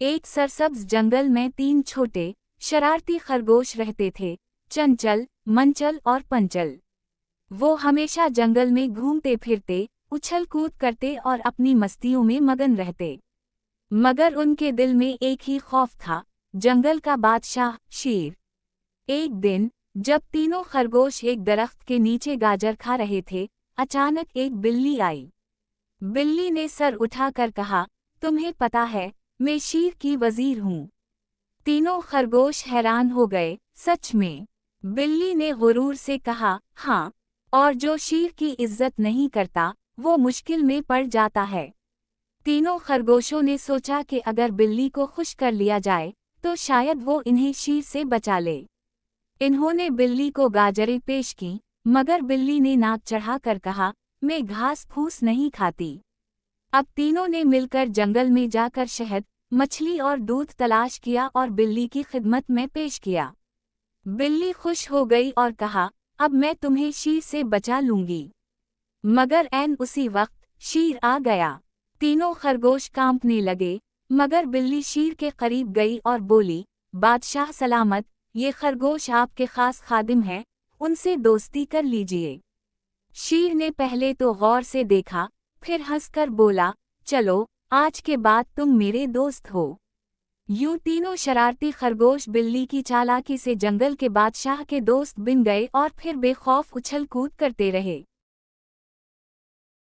एक सरसब्ज जंगल में 3 छोटे, शरारती खरगोश रहते थे, चंचल, मंचल और पंचल। वो हमेशा जंगल में घूमते फिरते, उछल कूद करते और अपनी मस्तियों में मगन रहते। मगर उनके दिल में एक ही खौफ था, जंगल का बादशाह शेर। एक दिन, जब तीनों खरगोश एक दरख्त के नीचे गाजर खा रहे थे, अचानक एक बिल्ली आई। बिल्ली ने सर उठाकर कहा, तुम्हें पता है, मैं शेर की वजीर हूँ। तीनों खरगोश हैरान हो गए, सच में? बिल्ली ने गुरूर से कहा, हाँ, और जो शेर की इज्जत नहीं करता, वो मुश्किल में पड़ जाता है। तीनों खरगोशों ने सोचा कि अगर बिल्ली को खुश कर लिया जाए, तो शायद वो इन्हें शेर से बचा ले। इन्होंने बिल्ली को गाजरें पेश की, मगर बिल्ली ने नाक चढ़ाकर कहा, मैं घास फूस नहीं खाती। अब तीनों ने मिलकर जंगल में जाकर शहद, मछली और दूध तलाश किया और बिल्ली की खिदमत में पेश किया। बिल्ली खुश हो गई और कहा, अब मैं तुम्हें शेर से बचा लूंगी। मगर ऐन उसी वक्त शेर आ गया। तीनों खरगोश कांपने लगे, मगर बिल्ली शेर के करीब गई और बोली, बादशाह सलामत, ये खरगोश आपके खास खादिम हैं, उनसे दोस्ती कर लीजिए। शेर ने पहले तो गौर से देखा, फिर हंसकर बोला, चलो, आज के बाद तुम मेरे दोस्त हो। यूं तीनों शरारती खरगोश बिल्ली की चालाकी से जंगल के बादशाह के दोस्त बन गए और फिर बेखौफ उछल कूद करते रहे।